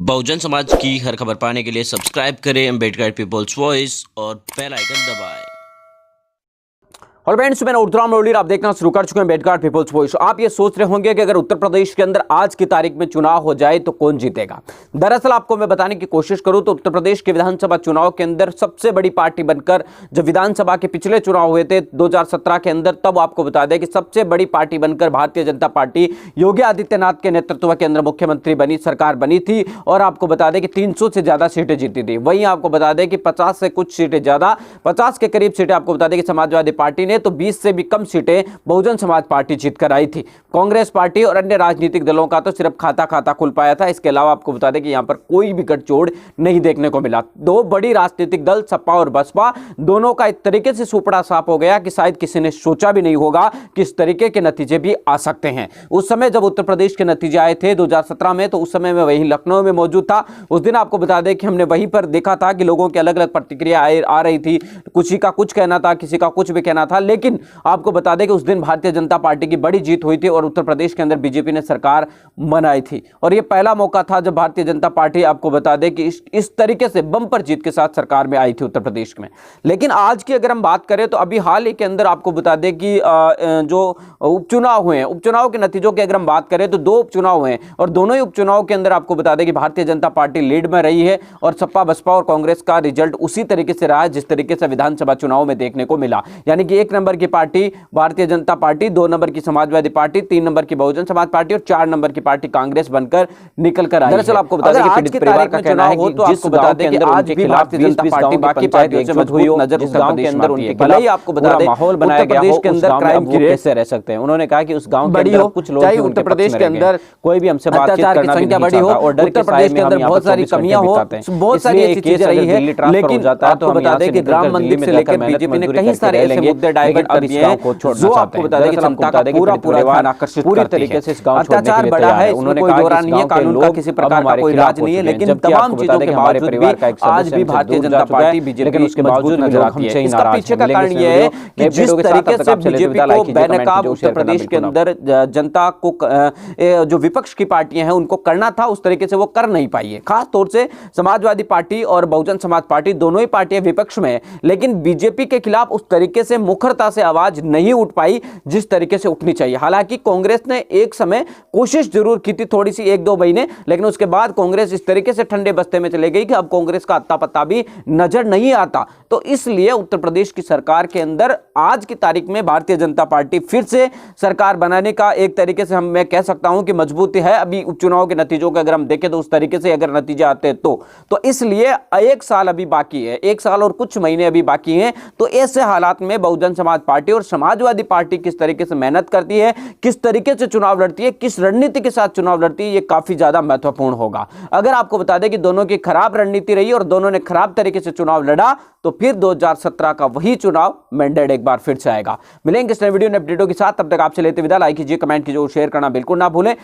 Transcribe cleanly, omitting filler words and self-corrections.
बहुजन समाज की हर खबर पाने के लिए सब्सक्राइब करें अम्बेडकर पीपल्स वॉइस और बेल आइकन दबाएं। और फ्रेंड्स, मैं उर्दुराम मोदी, आप देखना शुरू कर चुके हैं अम्बेडकर पीपल्स वॉइस। आप ये सोच रहे होंगे कि अगर उत्तर प्रदेश के अंदर आज की तारीख में चुनाव हो जाए तो कौन जीतेगा। दरअसल आपको मैं बताने की कोशिश करूं तो उत्तर प्रदेश के विधानसभा चुनाव के अंदर सबसे बड़ी पार्टी बनकर जब विधानसभा के पिछले चुनाव हुए थे 2017 के अंदर, तब आपको बता दें कि सबसे बड़ी पार्टी बनकर भारतीय जनता पार्टी योगी आदित्यनाथ के नेतृत्व के अंदर मुख्यमंत्री बनी, सरकार बनी थी और आपको बता दें कि 300 से ज्यादा सीटें जीती थी। वहीं आपको बता दें कि 50 से कुछ सीटें ज्यादा, 50 के करीब सीटें आपको बता दें कि समाजवादी पार्टी ने, तो 20 से भी कम सीटें बहुजन समाज पार्टी जीतकर आई थी। कांग्रेस पार्टी और अन्य राजनीतिक दलों का तो सिर्फ खाता खुल पाया था। इसके अलावा आपको बता दें कि यहां पर कोई भी गठजोड़ नहीं देखने को मिला। दो बड़ी राजनीतिक दल सपा और बसपा, दोनों का एक तरीके से सुपड़ा साफ हो गया कि शायद किसी ने सोचा भी नहीं होगा कि इस तरीके के नतीजे भी आ सकते हैं। उस समय जब उत्तर प्रदेश के नतीजे आए थे 2017 में, तो उस समय मैं वहीं लखनऊ में मौजूद था। उस दिन आपको बता दें कि हमने वहीं पर देखा था कि लोगों की अलग अलग प्रतिक्रिया आ रही थी। किसी का कुछ कहना था, किसी का कुछ भी कहना था, लेकिन आपको बता दें कि उस दिन भारतीय जनता पार्टी की बड़ी जीत हुई थी और उत्तर प्रदेश के अंदर बीजेपी ने सरकार बनाई थी। और यह पहला मौका था जब भारतीय जनता पार्टी, आपको बता दें कि इस तरीके से बम्पर जीत के साथ सरकार में आई थी उत्तर प्रदेश में। लेकिन आज की अगर हम बात करें तो अभी हाल ही के अंदर आपको बता दें कि जो उपचुनाव हुए हैं, उपचुनाव के नतीजों की अगर हम बात करें तो 2 उपचुनाव हुए हैं और दोनों ही उपचुनाव के अंदर आपको बता दें कि भारतीय जनता पार्टी लीड में रही है और सपा बसपा और कांग्रेस का रिजल्ट उसी तरीके से रहा है जिस तरीके से विधानसभा चुनाव में देखने को मिला। यानी कि 1 नंबर की party Bharatiya Janata party, 2 number की समाजवादी पार्टी, 3 नंबर की बहुजन समाज पार्टी और 4 नंबर की पार्टी कांग्रेस बनकर निकल कर आई। दरअसल आपको बता दें कि पीड़ित परिवार का कहना है कि जिस बता दें कि आज भी भारतीय जनता पार्टी बाकी पार्टियों से मजबूत नजर उत्तर प्रदेश में आती है। भले ही आपको बता दें माहौल बनाया गया हो, के अंदर क्राइम की रेट कैसे रह सकते हैं। उन्होंने कहा कि उस गांव के अंदर कुछ लोग, चाहे उत्तर प्रदेश के अंदर कोई भी हमसे बातचीत करना संख्या बड़ी हो, उत्तर प्रदेश के अंदर बहुत सारी कमियां हो, बहुत सारी ऐसी चीजें रही है। लेकिन आपको बता दें कि राम मंदिर से लेकर बीजेपी ने कई सारे ऐसे मुद्दे डाइवर्ट कर दिए हैं जो आपको बता दें कि जनता का पूरा ध्यान आकर्षित पूरी तरीके से इस गांव अत्याचार बढ़ा है। उन्होंने कोई दौरा नहीं है, कानून का किसी प्रकार का कोई राज नहीं है, लेकिन तमाम चीजों के बावजूद भी आज भी भारतीय जनता पार्टी बीजेपी उसके बावजूद नजर आती है। इसका पीछे का कारण यह है कि जिस तरीके से बीजेपी को बेनकाब उत्तर प्रदेश के अंदर जनता को जो विपक्ष की पार्टियां हैं उनको करना था, उस तरीके से वो कर नहीं पाई है। खास तौर से समाजवादी पार्टी और बहुजन समाज पार्टी दोनों ही पार्टियां विपक्ष में है, लेकिन बीजेपी के खिलाफ उस तरीके से मुखरता से आवाज नहीं उठ पाई जिस तरीके से उठनी चाहिए। हालांकि कांग्रेस ने एक समय कोशिश जरूर की थी, थोड़ी सी 1-2 महीने, लेकिन उसके बाद कांग्रेस इस तरीके से ठंडे बस्ते में चले गई कि अब कांग्रेस का अत्ता पत्ता भी नजर नहीं आता। तो इसलिए उत्तर प्रदेश की सरकार के अंदर आज की तारीख में भारतीय जनता पार्टी फिर से सरकार बनाने का एक तरीके से मैं कह सकता हूं कि मजबूती है। अभी उपचुनाव के नतीजों को अगर हम देखें तो उस तरीके से अगर नतीजे आते हैं तो इसलिए 1 साल अभी बाकी है, 1 साल और कुछ महीने अभी बाकी हैं। तो ऐसे हालात में बहुजन समाज पार्टी और समाजवादी पार्टी किस तरीके से मेहनत करती है, किस तरीके से चुनाव लड़ती है, किस रणनीति के साथ चुनाव लड़ती है, ये काफी ज्यादा महत्वपूर्ण होगा। अगर आपको बता दें कि दोनों की खराब रणनीति रही और दोनों ने खराब तरीके से चुनाव लड़ा तो फिर 2017 का वही चुनाव मैंडेट एक बार फिर से आएगा। मिलेंगे इस नए वीडियो में अपडेटों के साथ, तब तक आपसे लेते विदा। लाइक कीजिए, कमेंट कीजिए और शेयर करना बिल्कुल ना भूलें